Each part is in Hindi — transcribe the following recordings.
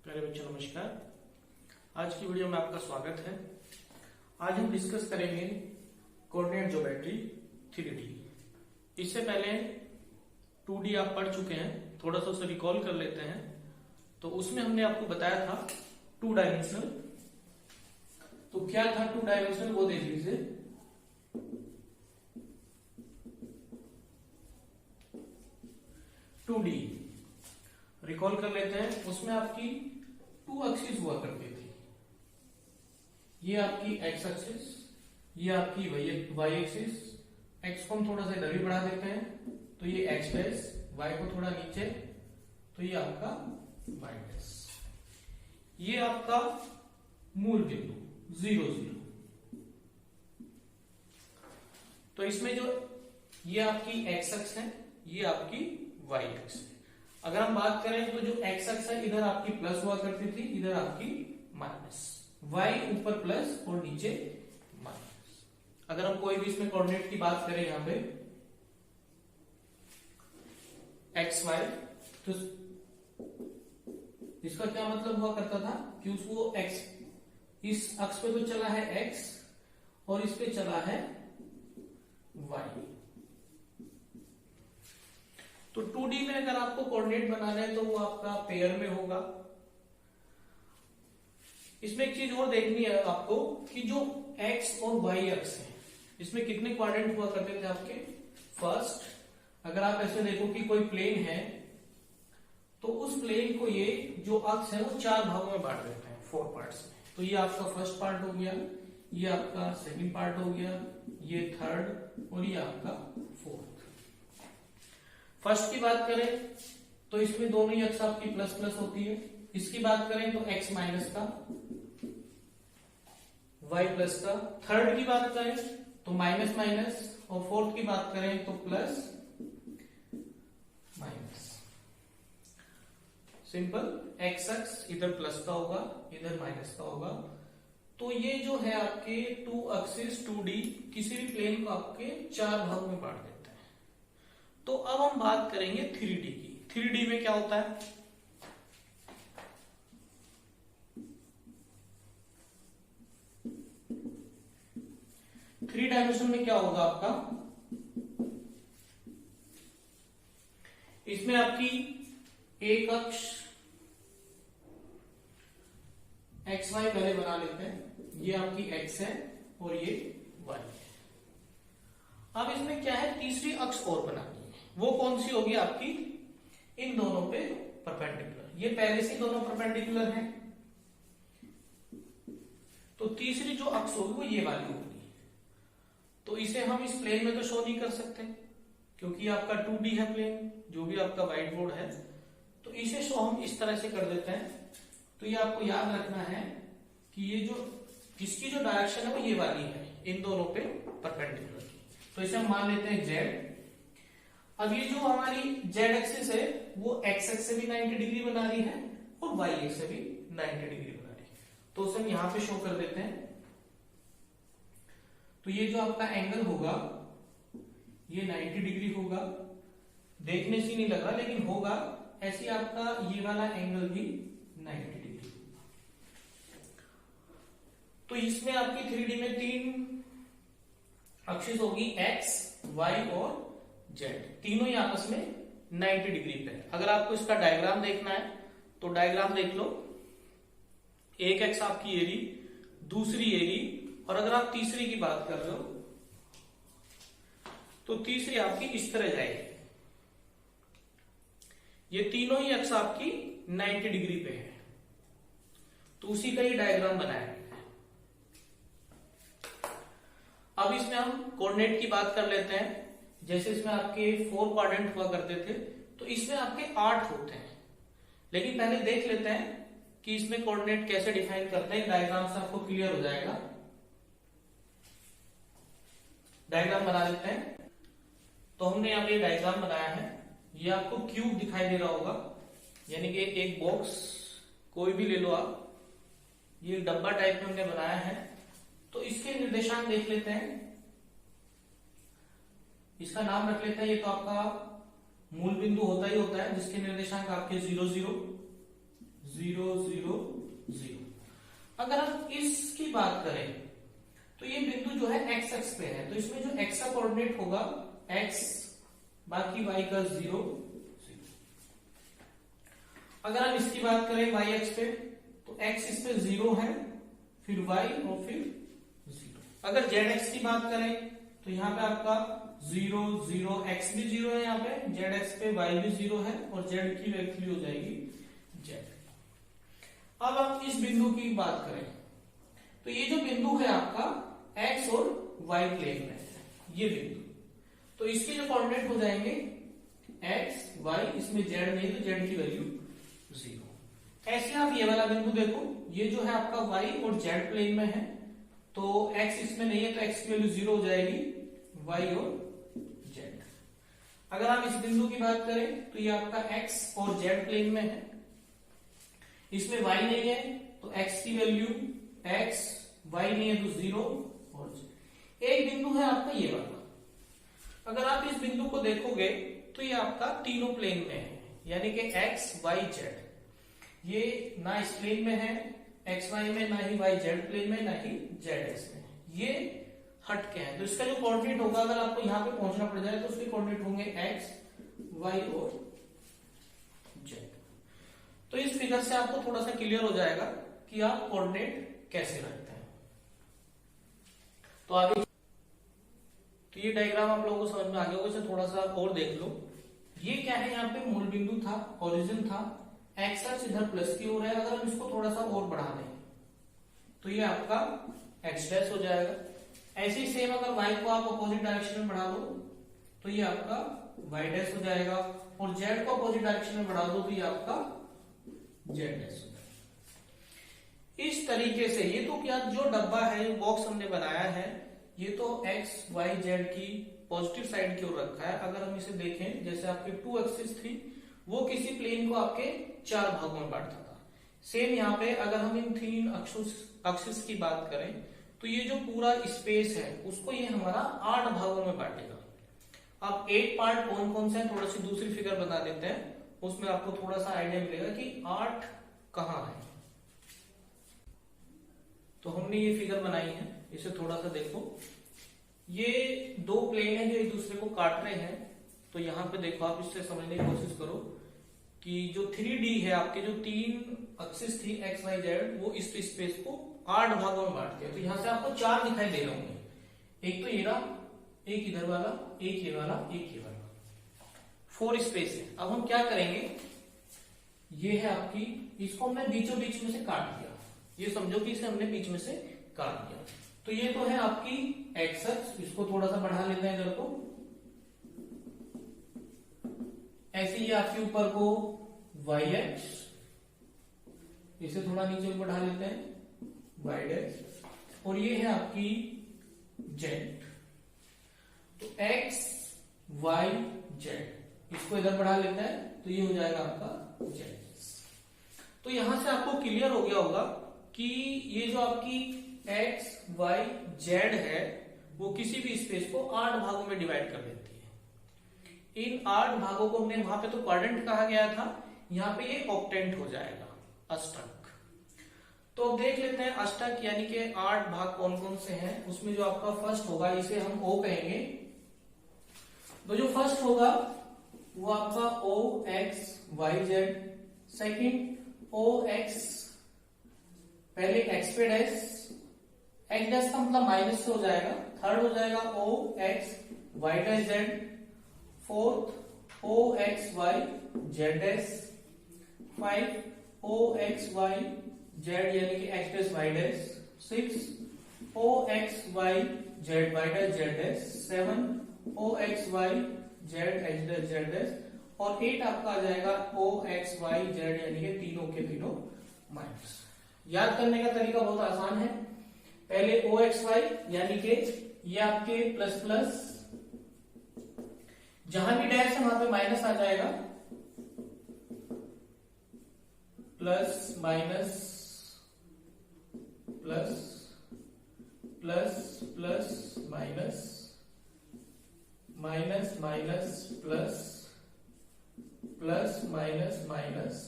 प्यारे बच्चों नमस्कार। आज की वीडियो में आपका स्वागत है। आज हम डिस्कस करेंगे कोऑर्डिनेट ज्योमेट्री 3D। इससे पहले 2D आप पढ़ चुके हैं, थोड़ा सा उसे रिकॉल कर लेते हैं। तो उसमें हमने आपको बताया था 2 डायमेंशनल। तो क्या था 2 डायमेंशनल वो देख लीजिए। रिकॉल कर लेते हैं। उसमें आपकी 2 एक्सिस हुआ करती थी। ये आपकी एक्स एक्सिस, ये आपकी वाई एक्सिस। एक्स को हम थोड़ा सा इधर भी बढ़ा देते हैं तो ये एक्स डैश, वाई को थोड़ा नीचे तो ये आपका वाई डैश। ये आपका मूल बिंदु 0 0। तो इसमें जो ये आपकी एक्स अक्ष है, ये आपकी वाई अक्ष है। अगर हम बात करें तो जो एक्स अक्ष है इधर आपकी प्लस हुआ करती थी, इधर आपकी माइनस। वाई ऊपर प्लस और नीचे माइनस। अगर हम कोई भी इसमें कोऑर्डिनेट की बात करें यहां पे एक्स वाई, तो इसका क्या मतलब हुआ करता था कि उसको एक्स इस अक्ष पे तो चला है एक्स और इस पे चला है वाई। तो 2D में अगर आपको कोऑर्डिनेट बनाना है तो वो आपका पेयर में होगा। इसमें एक चीज और देखनी है आपको कि जो x और y अक्ष है इसमें कितने क्वाड्रेंट हुआ करते थे आपके। फर्स्ट, अगर आप ऐसे देखो कि कोई प्लेन है तो उस प्लेन को ये जो अक्ष है वो 4 भागों में बांट देते हैं, 4 पार्ट्स में। तो ये आपका फर्स्ट पार्ट हो गया, ये आपका सेकंड पार्ट हो गया, ये थर्ड और ये आपका फोर्थ। फर्स्ट की बात करें तो इसमें दोनों ही अक्ष आपकी प्लस प्लस होती है। इसकी बात करें तो x माइनस का, y प्लस का। थर्ड की बात करें तो माइनस माइनस, और फोर्थ की बात करें तो प्लस माइनस। सिंपल, x अक्ष इधर प्लस का होगा, इधर माइनस का होगा। तो ये जो है आपके 2 एक्सिस 2D किसी भी प्लेन को आपके 4 भागों में बांट देते हैं। तो अब हम बात करेंगे 3D की। 3D में क्या होता है, थ्री डायमेंशन में क्या होगा आपका, इसमें आपकी एक अक्ष एक्स वाई पहले बना लेते हैं। ये आपकी एक्स है और ये वाई है। अब इसमें क्या है, तीसरी अक्ष और बनानी है। वो कौन सी होगी आपकी, इन दोनों पे परपेंडिकुलर। ये पहले से दोनों परपेंडिकुलर हैं, तो तीसरी जो अक्ष होगी वो ये वाली होगी। तो इसे हम इस प्लेन में तो शो नहीं कर सकते क्योंकि आपका 2D है प्लेन, जो भी आपका व्हाइट बोर्ड है। तो इसे शो हम इस तरह से कर देते हैं। तो ये आपको याद रखना है कि ये जो इसकी जो डायरेक्शन है वो ये वाली है, इन दोनों पे परपेंडिकुलर की। तो इसे हम मान लेते हैं जेड। अब ये जो हमारी जेड एक्सिस है वो एक्स एक्स से भी 90 डिग्री बना रही है और वाई एक्स से भी 90 डिग्री बना रही है। तो उसे हम यहां पे शो कर देते हैं। तो ये जो आपका एंगल होगा ये 90 डिग्री होगा। देखने से नहीं लग रहा लेकिन होगा। ऐसे आपका ये वाला एंगल भी 90 डिग्री होगा। तो इसमें आपकी 3D में 3 एक्सिस होगी, एक्स वाई और जेड। तीनों ही आपस में 90 डिग्री पे है। अगर आपको इसका डायग्राम देखना है तो डायग्राम देख लो। एक एक्स आपकी ये रही, दूसरी ये रही, और अगर आप तीसरी की बात कर रहे हो तो तीसरी आपकी इस तरह जाएगी। ये तीनों ही एक्स आपकी 90 डिग्री पे है। तो उसी का ही डायग्राम बनाया है। अब इसमें हम कोऑर्डिनेट की बात कर लेते हैं। जैसे इसमें आपके 4 क्वाड्रेंट हुआ करते थे तो इसमें आपके 8 होते हैं। लेकिन पहले देख लेते हैं कि इसमें कोऑर्डिनेट कैसे डिफाइन करते हैं। डायग्राम से आपको क्लियर हो जाएगा। डायग्राम बना लेते हैं। तो हमने यहाँ पे डायग्राम बनाया है। ये आपको क्यूब दिखाई दे रहा होगा, यानी कि एक बॉक्स कोई भी ले लो आप। ये डब्बा टाइप में हमने बनाया है। तो इसके निर्देशांक देख लेते हैं। इसका नाम रख लेते हैं। ये तो आपका मूल बिंदु होता ही होता है जिसके निर्देशांक आपके 0 0, 0 0 0। अगर हम इसकी बात करें तो ये बिंदु जो है एक्स एक्स पे है, तो इसमें जो एक्स का कोऑर्डिनेट होगा एक्स, बाकी वाई का 0 0। अगर हम इसकी बात करें वाई एक्स पे, तो एक्स इस पे 0 है, फिर वाई और फिर 0। अगर जेड एक्स की बात करें तो यहाँ पे आपका 0 0, एक्स भी 0 है, यहाँ पे जेड एक्स पे वाई भी 0 है, और जेड की वैल्यू हो जाएगी जेड। अब आप इस बिंदु की बात करें तो ये जो बिंदु है आपका एक्स और वाई प्लेन में है, ये बिंदु, तो इसके जो कोऑर्डिनेट हो जाएंगे एक्स वाई, इसमें जेड नहीं तो जेड की वैल्यू 0। ऐसे आप ये वाला बिंदु देखो, ये जो है आपका वाई और जेड प्लेन में है, तो एक्स इसमें नहीं है तो एक्स की वैल्यू 0 हो जाएगी, वाई और जेड। अगर आप इस बिंदु की बात करें तो ये आपका एक्स और जेड प्लेन में है, इसमें वाई नहीं है तो एक्स की वैल्यू एक्स, वाई नहीं है तो 0 और z। एक बिंदु है आपका ये वाला, अगर आप इस बिंदु को देखोगे तो ये आपका तीनों प्लेन में है, यानी कि एक्स वाई जेड, ये ना इस प्लेन में है एक्स वाई में, ना ही वाई जेड प्लेन में, ना ही जेड एक्स में, ये हट के है। तो इसका जो कोऑर्डिनेट होगा, अगर आपको यहाँ पे पहुंचना पड़ जाए तो उसके कोऑर्डिनेट होंगे एक्स वाई और जेड। तो इस फिगर से आपको थोड़ा सा क्लियर हो जाएगा कि आप कोऑर्डिनेट कैसे रखते हैं। तो आगे तो ये डायग्राम आप लोगों को समझ में आ गया होगा, इसे थोड़ा सा और देख लो। ये क्या है, यहाँ पे मूल बिंदु था, ओरिजिन था, एक्स एक्स इधर प्लस की ओर है, अगर हम इसको थोड़ा सा और बढ़ा दें तो ये आपका एक्स डैश हो जाएगा। ऐसे ही सेम अगर वाई को आप अपोजिट डायरेक्शन में बढ़ा दो तो ये आपका वाई डैश हो जाएगा, और जेड को अपोजिट डायरेक्शन में बढ़ा दो तो ये आपका जेड डैश हो जाएगा। इस तरीके से ये तो क्या जो डब्बा है, बॉक्स हमने बनाया है, ये तो एक्स वाई जेड की पॉजिटिव साइड की ओर रखा है। अगर हम इसे देखें, जैसे आपके 2 एक्सिस थी, वो किसी प्लेन को आपके 4 भागों में बांटता था। सेम यहाँ पे अगर हम इन 3 एक्सिस की बात करें तो ये जो पूरा स्पेस है उसको ये हमारा 8 भागों में बांटेगा। अब 8 पार्ट कौन कौन से हैं, थोड़ा सी दूसरी फिगर बना देते हैं, उसमें आपको थोड़ा सा आइडिया मिलेगा कि 8 कहाँ है। तो हमने ये फिगर बनाई है, इसे थोड़ा सा देखो। ये 2 प्लेन है जो एक दूसरे को काट रहे हैं, तो यहां पे देखो, आप इससे समझने की कोशिश करो कि जो 3D है, आपके जो 3 एक्सिस थी एक्स वाई जेड, वो इस स्पेस को 8 भागों में बांट दिया। तो यहां से आपको 4 दिखाई दे रहे होंगे, एक तो ये रहा, एक इधर वाला, एक ये वाला, एक ये वाला, 4 स्पेस है। अब हम क्या करेंगे, ये है आपकी, इसको हमने बीचों बीच में से काट दिया, ये समझो कि इसे हमने बीच में से काट दिया। तो ये तो है आपकी एक्स एक्स, इसको थोड़ा सा बढ़ा लेते हैं इधर को, ऐसे ही आपके ऊपर को वाई एक्स, इसे थोड़ा नीचे बढ़ा लेते हैं वाई एक्स, और ये है आपकी जेड। तो एक्स वाई जेड, इसको इधर बढ़ा लेते हैं तो ये हो जाएगा आपका जेड। तो यहां से आपको क्लियर हो गया होगा कि ये जो आपकी एक्स वाई जेड है वो किसी भी स्पेस को 8 भागों में डिवाइड कर देती है। इन 8 भागों को हमने वहां पे तो क्वाड्रेंट कहा गया था, यहाँ पे ये ऑक्टेंट हो जाएगा, अष्टक। तो अब देख लेते हैं अष्टक यानी कि 8 भाग कौन कौन से हैं। उसमें जो आपका फर्स्ट होगा, इसे हम ओ कहेंगे। तो जो फर्स्ट होगा वो आपका O X Y Z, second O X, पहले एक्स पे डैश, एक्स डैश का मतलब माइनस से हो जाएगा, थर्ड हो जाएगा O X Y dash Z, fourth O X Y Z dash, 5 O X Y Z यानी कि X dash Y dash, 6 O X Y Z Y dash Z dash, 7 O X Y Z X dash Z dash, और 8 आपका आ जाएगा ओ एक्स वाई जेड यानी कि तीनों के तीनों माइनस। याद करने का तरीका बहुत आसान है, पहले ओ एक्स वाई यानी कि ये आपके प्लस प्लस, जहां भी डैश है वहां पे माइनस आ जाएगा, plus minus plus plus plus minus minus minus plus plus minus minus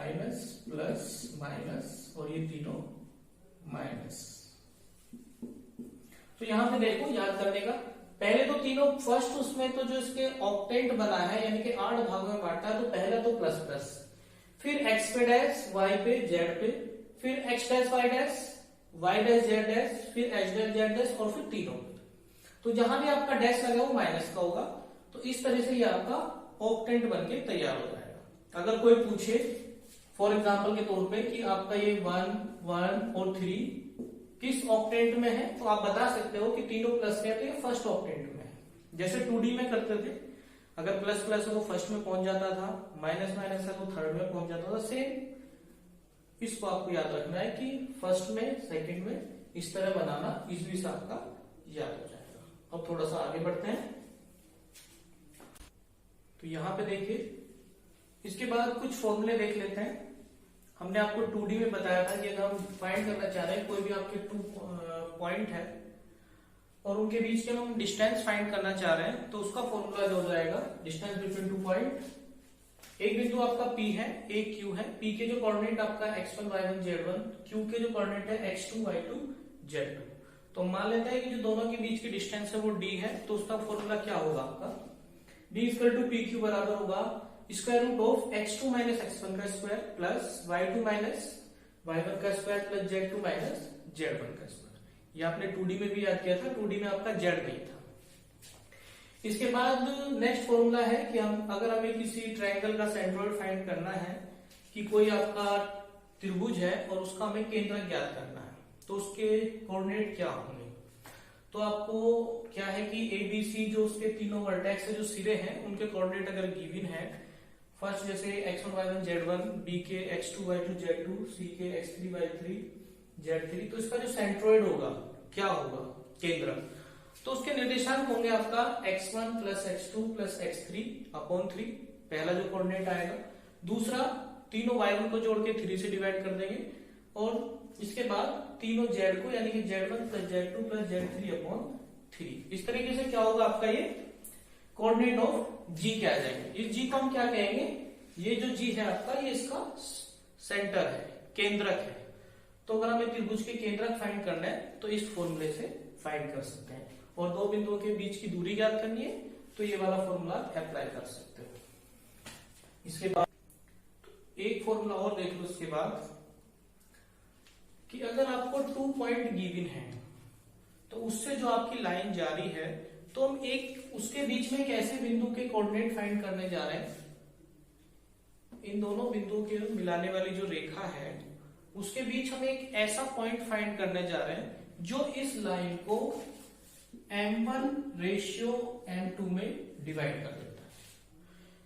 minus plus minus और ये तीनों माइनस। तो यहां पे देखो याद करने का, पहले तो तीनों फर्स्ट उसमें तो जो इसके ऑक्टेंट बना है यानी कि 8 भागों में बांटा है, तो पहला तो प्लस प्लस, फिर एक्स पे डैश वाई पे जेड पे, फिर X dash Y dash Y dash Z dash, फिर एच डैश जेड डैश और फिर तीनों पे। तो जहां भी आपका डैश लगा वो माइनस का होगा। तो इस तरह से ये आपका ऑक्टेंट बनके तैयार हो जाएगा। अगर कोई पूछे फॉर एग्जांपल के तौर पे कि आपका ये 1, 1 और 3 किस ऑक्टेंट में है, तो आप बता सकते हो कि तीनों प्लस है तो ये फर्स्ट ऑक्टेंट में है। जैसे 2D में करते थे, अगर प्लस प्लस है तो फर्स्ट में पहुंच जाता था, माइनस माइनस है तो थर्ड में पहुंच जाता था। सेम इसको आपको याद रखना है कि फर्स्ट में सेकंड में इस तरह बनाना, इजली से आपका याद हो जाएगा। अब थोड़ा सा आगे बढ़ते हैं। तो यहां पे देखिए, इसके बाद कुछ फॉर्मूले देख लेते हैं। हमने आपको 2D में बताया था कि अगर हम फाइंड करना चाह रहे हैं, कोई भी आपके 2 पॉइंट है और उनके बीच में हम डिस्टेंस फाइंड करना चाह रहे हैं, तो उसका फॉर्मूला जो हो जाएगा डिस्टेंस बिटवीन 2 पॉइंट। एक बिंदु आपका P है, एक Q है। P के जो कोऑर्डिनेट आपका x1 y1 z1, Q के जो कोऑर्डिनेट है x2 y2 z2। तो मान लेते हैं कि जो दोनों के बीच की डिस्टेंस है वो d है, तो उसका फॉर्मूला क्या होगा आपका, d इक्वल टू PQ बराबर होगा square root of x2 minus x1 का square plus y2 minus y1 का square plus z2 minus z1 का स्क्वायर। ये आपने 2D में भी याद किया था, 2D में आपका z नहीं था। इसके बाद नेक्स्ट फॉर्मूला है कि अगर हमें किसी ट्रायंगल का सेंट्रोइड फाइंड करना है, कि कोई आपका त्रिभुज है और उसका हमें केंद्रक ज्ञात करना है, तो उसके कोऑर्डिनेट क्या होंगे। तो आपको क्या है कि ABC जो उसके तीनों वर्टेक्स है, जो सिरे हैं, उनके कोऑर्डिनेट अगर गिवन है, फर्स्ट जैसे x1 y1 z1, B के x2 y2 z2, C के x3 y3 z3, तो इसका जो सेंट्रोइड होगा क्या होगा, केंद्रक, तो उसके निर्देशांक होंगे आपका x1 plus x2 plus x3 upon 3, पहला जो कोऑर्डिनेट आएगा। दूसरा, तीनों y1 को जोड़ के 3 से डिवाइड कर देंगे, और इसके बाद तीनों z को यानी कि z1 plus z2 plus z3 upon 3। इस तरीके से क्या होगा आपका ये कोऑर्डिनेट ऑफ G क्या आ जाएंगे। इस G को हम क्या कहेंगे, ये जो G है आपका, ये इसका सेंटर है, केंद्रक है। तो अगर हमें त्रिभुज के केंद्रक फाइंड करना है तो इस फॉर्मूले से फाइंड कर सकते हैं। और दो बिंदुओं के बीच की दूरी ज्ञात करनी है तो ये वाला फॉर्मूला अप्लाई कर सकते हो। इसके बाद एक फॉर्मूला और देख लो इसके बाद, कि अगर आपको 2 पॉइंट गिवन है तो उससे जो आपकी लाइन जा रही है, तो हम एक उसके बीच में एक ऐसे बिंदु के कोऑर्डिनेट फाइंड करने जा रहे हैं। इन दोनों बिंदुओं के मिलाने वाली जो रेखा है उसके बीच हम एक ऐसा पॉइंट फाइंड करने जा रहे हैं जो इस लाइन को m1 रेशियो m2 में डिवाइड कर देता है।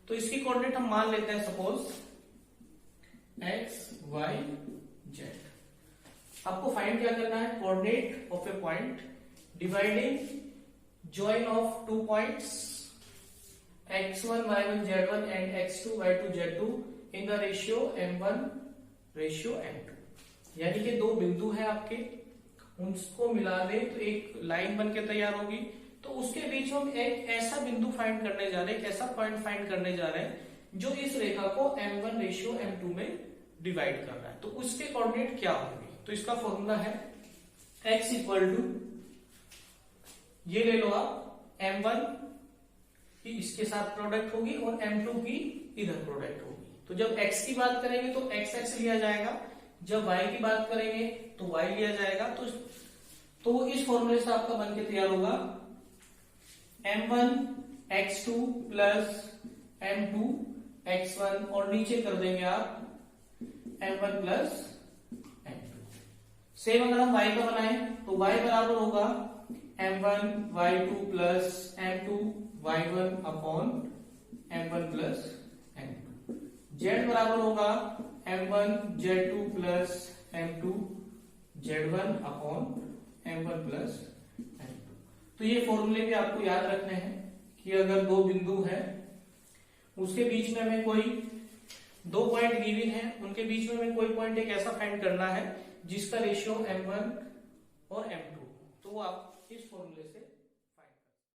तो इसकी कोऑर्डिनेट हम मान लेते हैं सपोज x y z। आपको फाइंड क्या करना है, coordinate of A point dividing join of 2 points x1 y1 z1 and x2 y2 z2 in the ratio m1 ratio m2। यानी कि दो बिंदु है आपके, उनको मिला दे तो एक लाइन बन के तैयार होगी। तो उसके बीच हम एक ऐसा बिंदु फाइंड करने जा रहे हैं, एक ऐसा पॉइंट फाइंड करने जा रहे हैं जो इस रेखा को m1 रेशियो m2 में डिवाइड कर रहा है। तो उसके कोऑर्डिनेट क्या होंगे, तो इसका फॉर्मूला है x इक्वल टू, ये ले लो आप, m1 की इसके साथ प्रोडक्ट होगी और m2 की इधर प्रोडक्ट होगी। तो जब x की बात करेंगे तो x लिया जाएगा, जब y की बात करेंगे तो y लिया जाएगा। तो इस फॉर्मूले से आपका बन के तैयार होगा m1 x2 plus m2 x1, और नीचे कर देंगे आप m1 प्लस m2। सेम अगर हम y का बनाए तो y बराबर होगा m1 y2 plus m2 y1 upon m1 plus m2। z बराबर होगा m1 z2 plus m2 z1 upon m1 plus m2। तो ये फॉर्मूले भी आपको याद रखने हैं कि अगर दो बिंदु है उसके बीच में हमें कोई 2 पॉइंट गिवन है, उनके बीच में हमें कोई पॉइंट एक ऐसा फाइंड करना है जिसका रेशियो m1 और m2, तो वो आप इस फॉर्मूले से